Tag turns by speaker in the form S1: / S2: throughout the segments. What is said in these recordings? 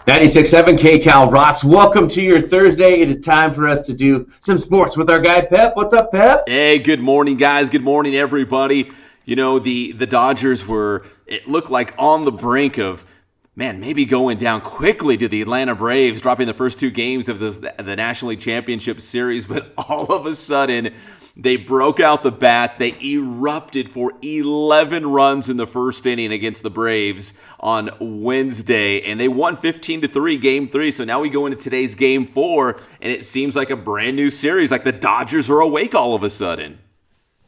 S1: 96.7 KCAL rocks. Welcome to your Thursday. It is time for us to do some sports with our guy Pep. What's up, Pep?
S2: Hey, good morning, guys. Good morning, everybody. You know, the Dodgers were, it looked like on the brink of, man, maybe going down quickly to the Atlanta Braves, dropping the first two games of the National League Championship Series. But all of a sudden, they broke out the bats. They erupted for 11 runs in the first inning against the Braves on Wednesday, and they won 15-3 Game 3. So now we go into today's Game 4, and it seems like a brand new series, like the Dodgers are awake all of a sudden.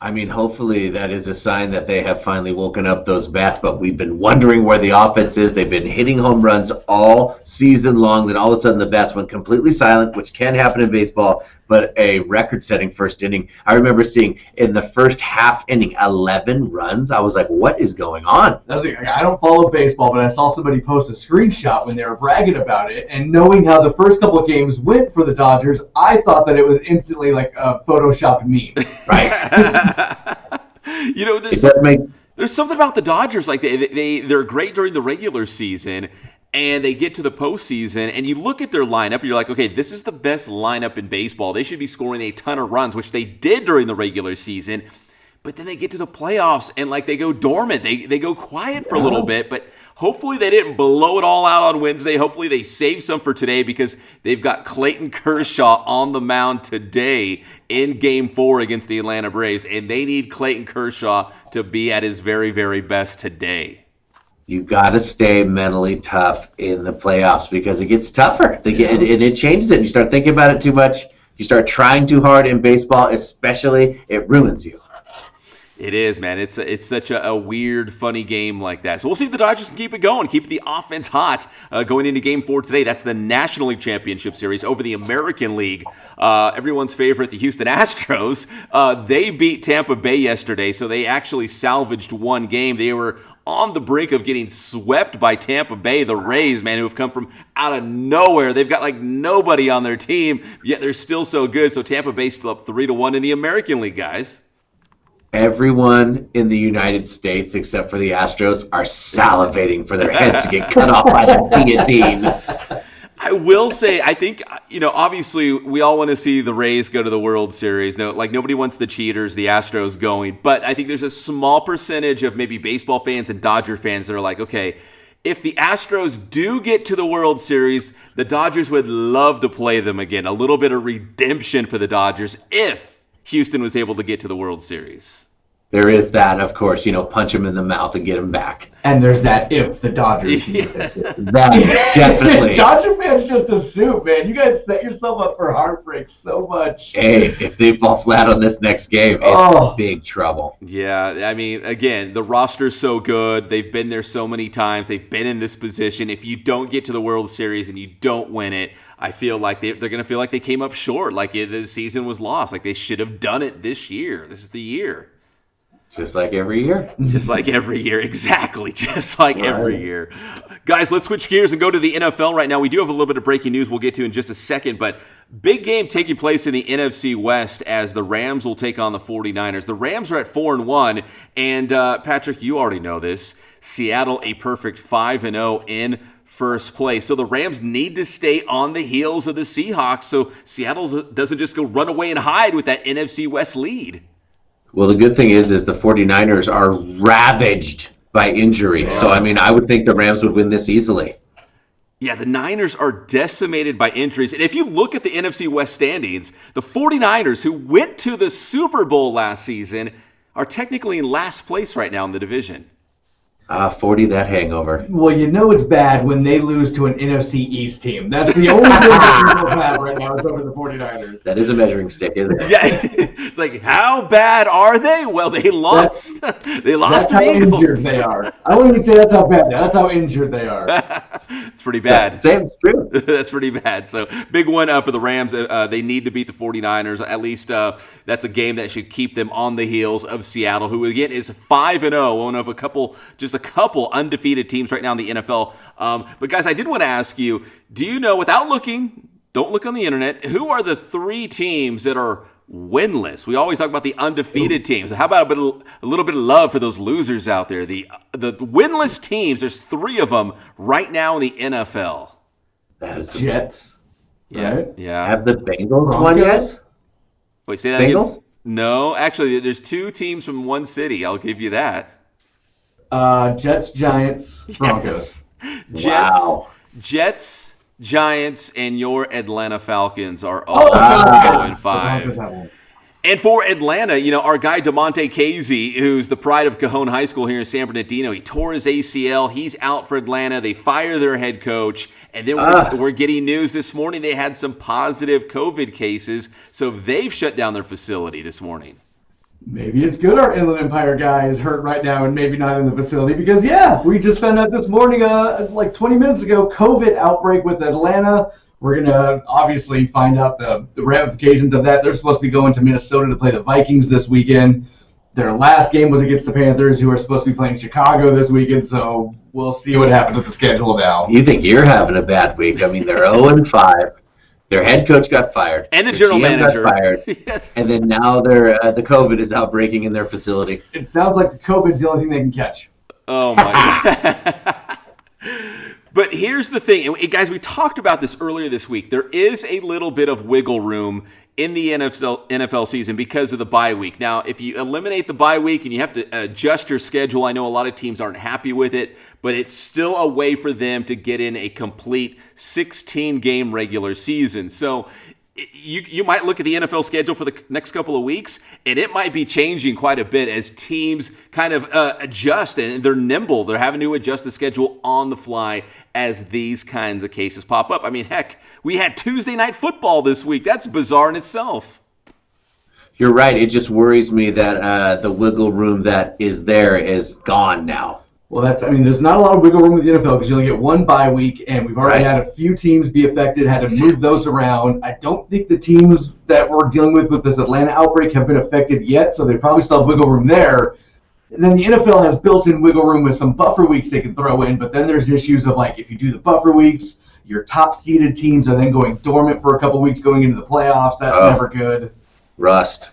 S1: I mean, hopefully that is a sign that they have finally woken up those bats, but we've been wondering where the offense is. They've been hitting home runs all season long. Then all of a sudden the bats went completely silent, which can happen in baseball, but a record-setting first inning. I remember seeing in the first half inning 11 runs. I was like, what is going on?
S3: I don't follow baseball, but I saw somebody post a screenshot when they were bragging about it, and knowing how the first couple of games went for the Dodgers, I thought that it was instantly like a Photoshopped meme.
S1: Right?
S2: You know, there's something about the Dodgers, like they're great during the regular season, and they get to the postseason, and you look at their lineup, and you're like, okay, this is the best lineup in baseball. They should be scoring a ton of runs, which they did during the regular season. But then they get to the playoffs, and like they go dormant. They go quiet for a little bit, but hopefully they didn't blow it all out on Wednesday. Hopefully they save some for today because they've got Clayton Kershaw on the mound today in Game 4 against the Atlanta Braves, and they need Clayton Kershaw to be at his very, very best today.
S1: You got to stay mentally tough in the playoffs because it gets tougher. And it changes it. You start thinking about it too much. You start trying too hard in baseball, especially, it ruins you.
S2: It is, man. It's such a weird, funny game like that. So we'll see if the Dodgers can keep it going, keep the offense hot going into Game 4 today. That's the National League Championship Series over the American League. Everyone's favorite, the Houston Astros. They beat Tampa Bay yesterday, so they actually salvaged one game. They were on the brink of getting swept by Tampa Bay, the Rays, man, who have come from out of nowhere. They've got like nobody on their team, yet they're still so good. So Tampa Bay still up 3-1 in the American League, guys.
S1: Everyone in the United States, except for the Astros, are salivating for their heads to get cut off by the guillotine.
S2: I will say, I think, obviously we all want to see the Rays go to the World Series. No, like nobody wants the cheaters, the Astros going. But I think there's a small percentage of maybe baseball fans and Dodger fans that are like, okay, if the Astros do get to the World Series, the Dodgers would love to play them again. A little bit of redemption for the Dodgers if Houston was able to get to the World Series.
S1: There is that, of course, punch him in the mouth and get him back.
S3: And there's that if the Dodgers.
S1: That, definitely.
S3: Dodger fans just assume, man. You guys set yourself up for heartbreak so much.
S1: Hey, if they fall flat on this next game, it's big trouble.
S2: Yeah, I mean, again, the roster's so good. They've been there so many times. They've been in this position. If you don't get to the World Series and you don't win it, I feel like they're going to feel like they came up short, like the season was lost, like they should have done it this year. This is the year.
S1: Just like every year.
S2: Just like every year, exactly. Just like every year. Guys, let's switch gears and go to the NFL right now. We do have a little bit of breaking news we'll get to in just a second, but big game taking place in the NFC West as the Rams will take on the 49ers. The Rams are at 4-1, and Patrick, you already know this. Seattle, a perfect 5-0 in first place. So the Rams need to stay on the heels of the Seahawks so Seattle doesn't just go run away and hide with that NFC West lead.
S1: Well, the good thing is the 49ers are ravaged by injury. Yeah. So, I would think the Rams would win this easily.
S2: Yeah, the Niners are decimated by injuries. And if you look at the NFC West standings, the 49ers, who went to the Super Bowl last season, are technically in last place right now in the division.
S1: 40, that hangover.
S3: Well, it's bad when they lose to an NFC East team. That's the only thing that Eagles have right now is over the 49ers.
S1: That is a measuring stick, isn't it?
S2: Yeah, it's like, how bad are they? Well, they lost. They lost to the Eagles.
S3: That's how injured they are. I wouldn't even say that's how bad they are. That's how injured they are.
S2: It's pretty bad.
S1: Same, it's true.
S2: That's pretty bad. So, big one for the Rams. They need to beat the 49ers. At least that's a game that should keep them on the heels of Seattle, who, again, is 5-0, one of a couple undefeated teams right now in the NFL. But, guys, I did want to ask you, do you know, without looking, don't look on the internet, who are the three teams that are winless? We always talk about the undefeated teams. How about a little bit of love for those losers out there? The winless teams, there's three of them right now in the NFL.
S1: That is
S3: Jets.
S2: Yeah,
S3: Right?
S2: yeah.
S1: Have the Bengals won yet?
S2: Wait, say that
S1: Bengals?
S2: again? No, actually, there's 2 teams from one city. I'll give you that.
S3: Jets, Giants, Broncos.
S2: Yes.
S1: Wow.
S2: Jets, Giants, and your Atlanta Falcons are
S3: Oh,
S2: all
S3: God.
S2: 0-5. And for Atlanta, our guy DeMonte Casey, who's the pride of Cajon High School here in San Bernardino, he tore his ACL. He's out for Atlanta. They fire their head coach. And then we're getting news this morning they had some positive COVID cases, so they've shut down their facility this morning.
S3: Maybe it's good our Inland Empire guy is hurt right now and maybe not in the facility because, we just found out this morning, like 20 minutes ago, COVID outbreak with Atlanta. We're going to obviously find out the ramifications of that. They're supposed to be going to Minnesota to play the Vikings this weekend. Their last game was against the Panthers, who are supposed to be playing Chicago this weekend, so we'll see what happens with the schedule now.
S1: You think you're having a bad week. I mean, they're 0-5. Their head coach got fired.
S2: And the general manager
S1: got fired.
S2: Yes.
S1: And then now the COVID is outbreaking in their facility.
S3: It sounds like the COVID's the only thing they can catch.
S2: Oh, my God. But here's the thing, and guys, we talked about this earlier this week. There is a little bit of wiggle room in the NFL season because of the bye week. Now, if you eliminate the bye week and you have to adjust your schedule, I know a lot of teams aren't happy with it, but it's still a way for them to get in a complete 16-game regular season. So you might look at the NFL schedule for the next couple of weeks, and it might be changing quite a bit as teams kind of adjust, and they're nimble. They're having to adjust the schedule on the fly as these kinds of cases pop up. I mean, heck, we had Tuesday Night Football this week. That's bizarre in itself.
S1: You're right. It just worries me that the wiggle room that is there is gone now.
S3: Well, there's not a lot of wiggle room with the NFL because you only get one bye week, and we've already had a few teams be affected, had to move those around. I don't think the teams that we're dealing with this Atlanta outbreak have been affected yet, so they probably still have wiggle room there. And then the NFL has built-in wiggle room with some buffer weeks they can throw in, but then there's issues of, like, if you do the buffer weeks, your top-seeded teams are then going dormant for a couple weeks going into the playoffs. That's never good.
S1: Rust.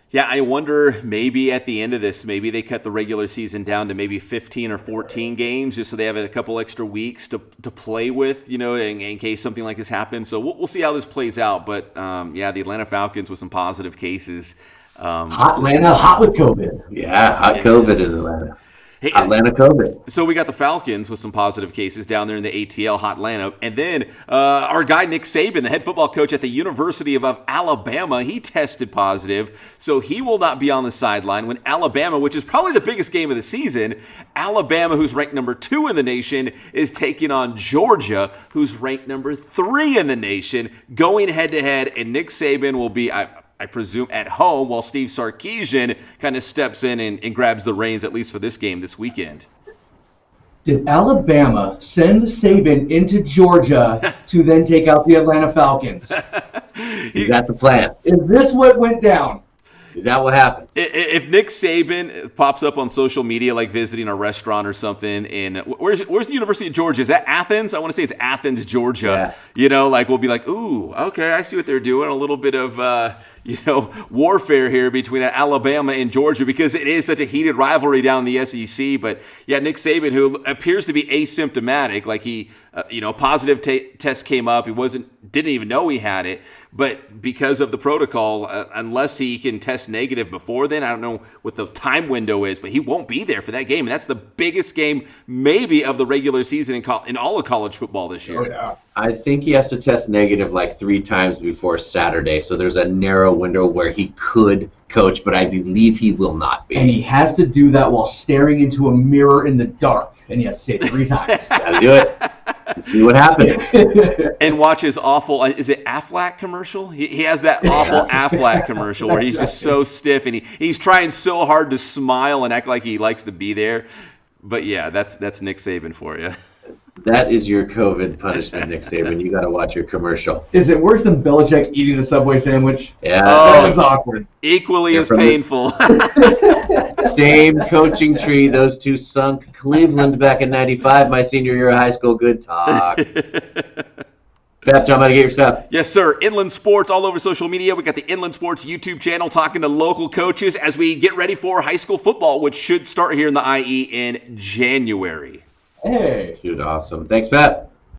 S2: Yeah, I wonder maybe at the end of this, maybe they cut the regular season down to maybe 15 or 14 games just so they have a couple extra weeks to play with, in case something like this happens. So we'll see how this plays out. But, the Atlanta Falcons with some positive cases.
S3: Hot Atlanta, hot with COVID.
S1: Yeah, hot COVID in Atlanta. Hey, Atlanta COVID.
S2: So we got the Falcons with some positive cases down there in the ATL, hot Atlanta. And then our guy Nick Saban, the head football coach at the University of Alabama, he tested positive. So he will not be on the sideline when Alabama, which is probably the biggest game of the season, Alabama, who's ranked number 2 in the nation, is taking on Georgia, who's ranked number 3 in the nation, going head-to-head. And Nick Saban will be, I presume, at home, while Steve Sarkisian kind of steps in and grabs the reins, at least for this game this weekend.
S3: Did Alabama send Saban into Georgia to then take out the Atlanta Falcons?
S1: Is that the plan?
S3: Is this what went down?
S1: Is that what happened?
S2: If Nick Saban pops up on social media, like visiting a restaurant or something, where's the University of Georgia? Is that Athens? I want to say it's Athens, Georgia. Yeah. We'll be like, ooh, okay, I see what they're doing. A little bit of, warfare here between Alabama and Georgia because it is such a heated rivalry down in the SEC. But yeah, Nick Saban, who appears to be asymptomatic, like he, a positive test came up. He didn't even know he had it. But because of the protocol, unless he can test negative before then, I don't know what the time window is, but he won't be there for that game. And that's the biggest game maybe of the regular season in all of college football this year.
S3: Oh, yeah.
S1: I think he has to test negative like 3 times before Saturday. So there's a narrow window where he could coach, but I believe he will not be.
S3: And he has to do that while staring into a mirror in the dark. And he has to say it 3 times.
S1: Gotta do it. Let's see what happens.
S2: And watch his awful, is it Aflac commercial? He has that awful Aflac commercial where he's just so stiff and he's trying so hard to smile and act like he likes to be there. But yeah, that's Nick Saban for you.
S1: That is your COVID punishment, Nick Saban. You got to watch your commercial.
S3: Is it worse than Belichick eating the Subway sandwich?
S1: Yeah.
S3: That was awkward.
S2: Equally as painful.
S1: Same coaching tree. Those two sunk Cleveland back in '95, my senior year of high school. Good talk. Pep, John, how to get your stuff?
S2: Yes, sir. Inland Sports all over social media. We got the Inland Sports YouTube channel talking to local coaches as we get ready for high school football, which should start here in the IE in January.
S3: Hey.
S1: Dude, awesome. Thanks, Pat.